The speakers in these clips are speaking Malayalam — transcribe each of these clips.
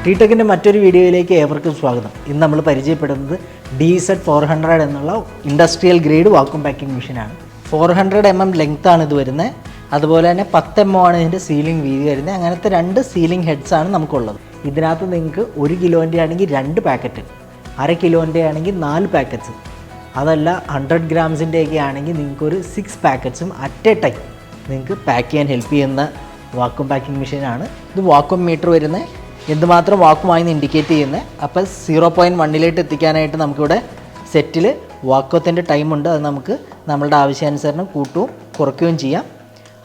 ടിടെക്കിൻ്റെ മറ്റൊരു വീഡിയോയിലേക്ക് ഏവർക്കും സ്വാഗതം. ഇന്ന് നമ്മൾ പരിചയപ്പെടുന്നത് DZ400 എന്നുള്ള ഇൻഡസ്ട്രിയൽ ഗ്രേഡ് വാക്വം പാക്കിംഗ് മെഷീനാണ്. 400 mm ലെങ്ത് ആണ് ഇത് വരുന്നത്. അതുപോലെ തന്നെ 10 mm ആണ് ഇതിൻ്റെ സീലിംഗ് വീതി വരുന്നത്. അങ്ങനത്തെ 2 സീലിംഗ് ഹെഡ്സ് ആണ് നമുക്കുള്ളത്. ഇതിനകത്ത് നിങ്ങൾക്ക് 1 കിലോൻ്റെ ആണെങ്കിൽ 2 പാക്കറ്റ്, 1/2 കിലോൻ്റെ ആണെങ്കിൽ 4 പാക്കറ്റ്സ്, അതല്ല 100 ഗ്രാംസിൻ്റെയൊക്കെ ആണെങ്കിൽ നിങ്ങൾക്കൊരു 6 പാക്കറ്റ്സും അറ്റ് എ ടൈം നിങ്ങൾക്ക് പാക്ക് ചെയ്യാൻ ഹെൽപ്പ് ചെയ്യുന്ന വാക്വം പാക്കിംഗ് മെഷീനാണ്. ഇത് വാക്വം മീറ്റർ വരുന്നത് എന്തുമാത്രം വാക്വമായെന്ന് ഇൻഡിക്കേറ്റ് ചെയ്യുന്നത്. അപ്പോൾ 0.1 എത്തിക്കാനായിട്ട് നമുക്കിവിടെ സെറ്റിൽ വാക്വത്തിൻ്റെ ടൈമുണ്ട്. അത് നമുക്ക് നമ്മളുടെ ആവശ്യാനുസരണം കൂട്ടുകയും കുറയ്ക്കുകയും ചെയ്യാം.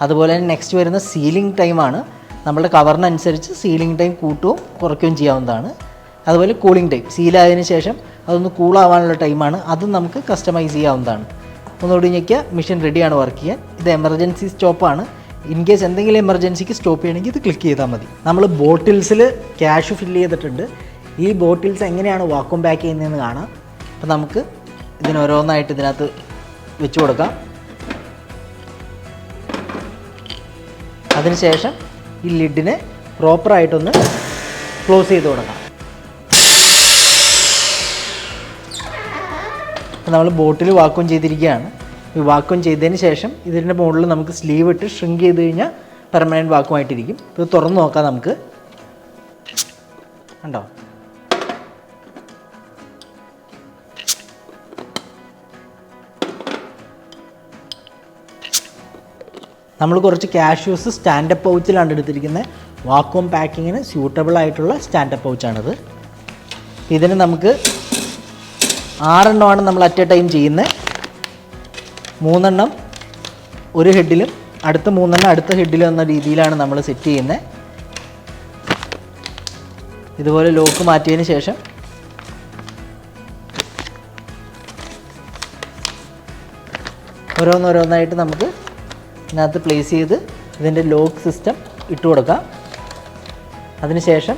അതുപോലെ തന്നെ നെക്സ്റ്റ് വരുന്ന സീലിംഗ് ടൈമാണ്. നമ്മളുടെ കവറിനനുസരിച്ച് സീലിംഗ് ടൈം കൂട്ടുകയും കുറയ്ക്കുകയും ചെയ്യാവുന്നതാണ്. അതുപോലെ കൂളിംഗ് ടൈം, സീലായതിനു ശേഷം അതൊന്ന് കൂളാവാനുള്ള ടൈമാണ്. അതും നമുക്ക് കസ്റ്റമൈസ് ചെയ്യാവുന്നതാണ്. ഒന്നുകൂടി ഞെക്കിയ മെഷീൻ റെഡിയാണ് വർക്ക് ചെയ്യാൻ. ഇത് എമർജൻസി സ്റ്റോപ്പാണ്. ഇൻ കേസ് എന്തെങ്കിലും എമർജൻസിക്ക് സ്റ്റോപ്പ് ചെയ്യണമെങ്കിൽ ഇത് ക്ലിക്ക് ചെയ്താൽ മതി. നമ്മൾ ബോട്ടിൽസിൽ ക്യാഷ് ഫില്ല് ചെയ്തിട്ടുണ്ട്. ഈ ബോട്ടിൽസ് എങ്ങനെയാണ് വാക്വം പാക്ക് ചെയ്യുന്നതെന്ന് കാണാം. അപ്പോൾ നമുക്ക് ഇതിനോരോന്നായിട്ട് ഇതിനകത്ത് വെച്ച് കൊടുക്കാം. അതിനുശേഷം ഈ ലിഡിനെ പ്രോപ്പറായിട്ടൊന്ന് ക്ലോസ് ചെയ്ത് കൊടുക്കാം. അപ്പോൾ നമ്മൾ ബോട്ടിൽ വാക്വം ചെയ്തിരിക്കുകയാണ്. ഈ വാക്വം ചെയ്തതിന് ശേഷം ഇതിൻ്റെ മുകളിൽ നമുക്ക് സ്ലീവ് ഇട്ട് ഷ്രിങ്ക് ചെയ്ത് കഴിഞ്ഞാൽ പെർമനൻറ്റ് വാക്വമായിട്ടിരിക്കും. ഇത് തുറന്ന് നോക്കാം നമുക്ക്. കണ്ടോ, നമ്മൾ കുറച്ച് കാഷ്യൂസ് സ്റ്റാൻഡപ്പ് പൗച്ചിലാണ് എടുത്തിരിക്കുന്നത്. വാക്വം പാക്കിങ്ങിന് സ്യൂട്ടബിൾ ആയിട്ടുള്ള സ്റ്റാൻഡപ്പ് പൗച്ചാണിത്. ഇതിന് നമുക്ക് 6 എണ്ണമാണ് നമ്മൾ അറ്റ് എ ടൈം ചെയ്യുന്നത്. 3 എണ്ണം ഒരു ഹെഡിലും അടുത്ത 3 എണ്ണം അടുത്ത ഹെഡിലും എന്ന രീതിയിലാണ് നമ്മൾ സെറ്റ് ചെയ്യുന്നത്. ഇതുപോലെ ലോക്ക് മാറ്റിയതിന് ശേഷം ഓരോന്നോരോന്നായിട്ട് നമുക്ക് ഇതിനകത്ത് പ്ലേസ് ചെയ്ത് ഇതിൻ്റെ ലോക്ക് സിസ്റ്റം ഇട്ട് കൊടുക്കാം. അതിനുശേഷം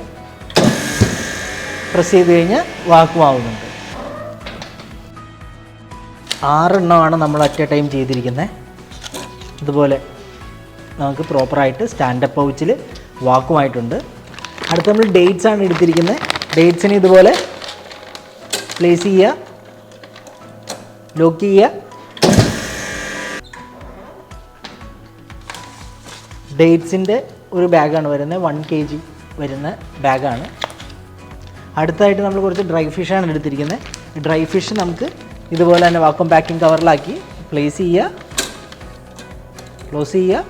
പ്രസ് ചെയ്ത് കഴിഞ്ഞാൽ വാക്വമാവുന്നുണ്ട്. 6 എണ്ണമാണ് നമ്മൾ അറ്റ് എ ടൈം ചെയ്തിരിക്കുന്നത്. ഇതുപോലെ നമുക്ക് പ്രോപ്പറായിട്ട് സ്റ്റാൻഡപ്പ് പൗച്ചിൽ വാക്വമായിട്ടുണ്ട്. അടുത്ത് നമ്മൾ ഡേറ്റ്സ് ആണ് എടുത്തിരിക്കുന്നത്. ഡേറ്റ്സിന് ഇതുപോലെ പ്ലേസ് ചെയ്യുക, ലോക്ക് ചെയ്യുക. ഡേറ്റ്സിൻ്റെ ഒരു ബാഗാണ് വരുന്നത്, 1 kg വരുന്ന ബാഗാണ്. അടുത്തായിട്ട് നമ്മൾ കുറച്ച് ഡ്രൈ ഫിഷാണ് എടുത്തിരിക്കുന്നത്. ഈ ഡ്രൈ ഫിഷ് നമുക്ക് ഇതുപോലെ തന്നെ വാക്വം പാക്കിംഗ് കവറിലാക്കി പ്ലേസ് ചെയ്യുക, ക്ലോസ് ചെയ്യുക.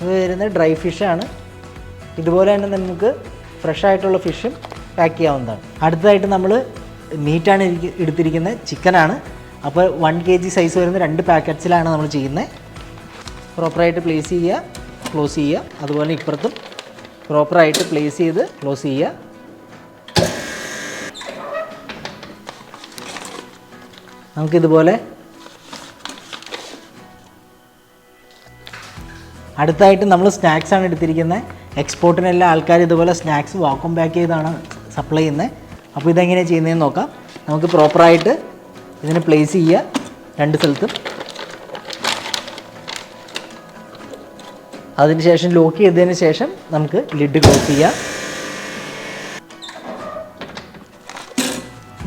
ഇത് വരുന്നത് ഡ്രൈ ഫിഷാണ്. ഇതുപോലെ തന്നെ നമുക്ക് ഫ്രഷ് ആയിട്ടുള്ള ഫിഷും പാക്ക് ചെയ്യാവുന്നതാണ്. അടുത്തതായിട്ട് നമ്മൾ മീറ്റാണ് എടുത്തിരിക്കുന്നത്, ചിക്കനാണ്. അപ്പോൾ 1 kg സൈസ് വരുന്ന 2 പാക്കറ്റ്സിലാണ് നമ്മൾ ചെയ്യുന്നത്. പ്രോപ്പറായിട്ട് പ്ലേസ് ചെയ്യുക, ക്ലോസ് ചെയ്യുക. അതുപോലെ ഇപ്പുറത്തും പ്രോപ്പറായിട്ട് പ്ലേസ് ചെയ്ത് ക്ലോസ് ചെയ്യുക. നമുക്കിതുപോലെ അടുത്തായിട്ട് നമ്മൾ സ്നാക്സാണ് എടുത്തിരിക്കുന്നത്. എക്സ്പോർട്ടിനെല്ലാം ആൾക്കാർ ഇതുപോലെ സ്നാക്സ് വാക്വം പാക്ക് ചെയ്താണ് സപ്ലൈ ചെയ്യുന്നത്. അപ്പോൾ ഇതെങ്ങനെയാണ് ചെയ്യുന്നതെന്ന് നോക്കാം. നമുക്ക് പ്രോപ്പറായിട്ട് ഇതിനെ പ്ലേസ് ചെയ്യുക 2 സ്ഥലത്തും. അതിനുശേഷം ലോക്ക് ചെയ്തതിന് ശേഷം നമുക്ക് ലിഡ് ക്ലോസ് ചെയ്യാം.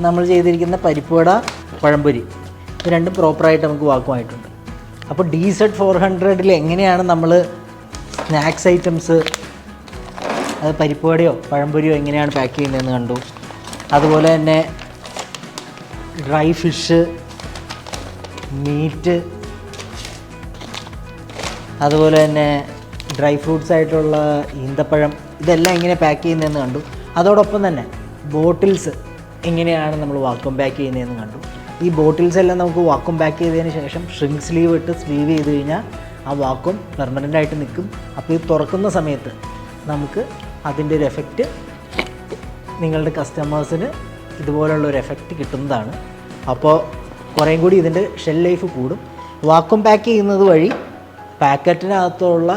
നമ്മൾ ചെയ്തിരിക്കുന്ന പരിപ്പുവട, പഴംപൊരി, ഇത് രണ്ടും പ്രോപ്പറായിട്ട് നമുക്ക് വാക്വമായിട്ടുണ്ട്. അപ്പോൾ DZ400 എങ്ങനെയാണ് നമ്മൾ സ്നാക്സ് ഐറ്റംസ്, അത് പരിപ്പുവടയോ പഴംപൊരിയോ എങ്ങനെയാണ് പാക്ക് ചെയ്യുന്നതെന്ന് കണ്ടു. അതുപോലെ തന്നെ ഡ്രൈ ഫിഷ്, മീറ്റ്, അതുപോലെ തന്നെ ഡ്രൈ ഫ്രൂട്ട്സ് ആയിട്ടുള്ള ഈന്തപ്പഴം, ഇതെല്ലാം എങ്ങനെ പാക്ക് ചെയ്യുന്നതെന്ന് കണ്ടു. അതോടൊപ്പം തന്നെ ബോട്ടിൽസ് എങ്ങനെയാണ് നമ്മൾ വാക്വം പാക്ക് ചെയ്യുന്നതെന്ന് കണ്ടു. ഈ ബോട്ടിൽസ് എല്ലാം നമുക്ക് വാക്വം പാക്ക് ചെയ്തതിന് ശേഷം ഷ്രിങ്ക് സ്ലീവ് ഇട്ട് സ്ലീവ് ചെയ്ത് കഴിഞ്ഞാൽ ആ വാക്വം പെർമനൻ്റ് ആയിട്ട് നിൽക്കും. അപ്പോൾ ഇത് തുറക്കുന്ന സമയത്ത് നമുക്ക് അതിൻ്റെ ഒരു എഫക്റ്റ് നിങ്ങളുടെ കസ്റ്റമേഴ്സിന് ഇതുപോലുള്ളൊരു എഫക്റ്റ് കിട്ടുന്നതാണ്. അപ്പോൾ കുറേയും കൂടി ഇതിൻ്റെ ഷെൽ ലൈഫ് കൂടും. വാക്വം പാക്ക് ചെയ്യുന്നത് വഴി പാക്കറ്റിനകത്തുള്ള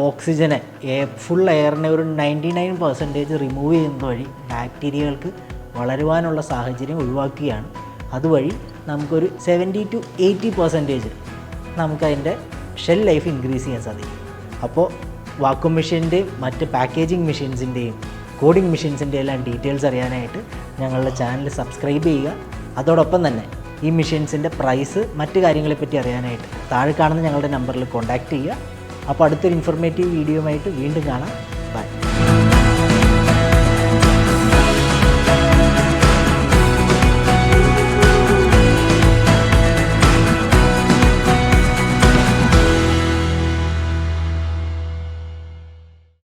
ഓക്സിജനെ, ഫുൾ എയറിനെ ഒരു 99% റിമൂവ് ചെയ്യുന്നത് വഴി ബാക്ടീരിയകൾക്ക് വളരുവാനുള്ള സാഹചര്യം ഒഴിവാക്കുകയാണ്. അതുവഴി നമുക്കൊരു 70 to 80% നമുക്കതിൻ്റെ ഷെൽ ലൈഫ് ഇൻക്രീസ് ചെയ്യാൻ സാധിക്കും. അപ്പോൾ വാക്വം മെഷീൻ്റെയും മറ്റ് പാക്കേജിങ് മെഷീൻസിൻ്റെയും കോഡിംഗ് മെഷീൻസിൻ്റെ എല്ലാം ഡീറ്റെയിൽസ് അറിയാനായിട്ട് ഞങ്ങളുടെ ചാനൽ സബ്സ്ക്രൈബ് ചെയ്യുക. അതോടൊപ്പം തന്നെ ഈ മെഷീൻസിൻ്റെ പ്രൈസ് മറ്റ് കാര്യങ്ങളെപ്പറ്റി അറിയാനായിട്ട് താഴെ കാണുന്ന ഞങ്ങളുടെ നമ്പറിൽ കോൺടാക്റ്റ് ചെയ്യുക. അപ്പോൾ അടുത്തൊരു ഇൻഫോർമേറ്റീവ് വീഡിയോയുമായിട്ട് വീണ്ടും കാണാം. ബൈ.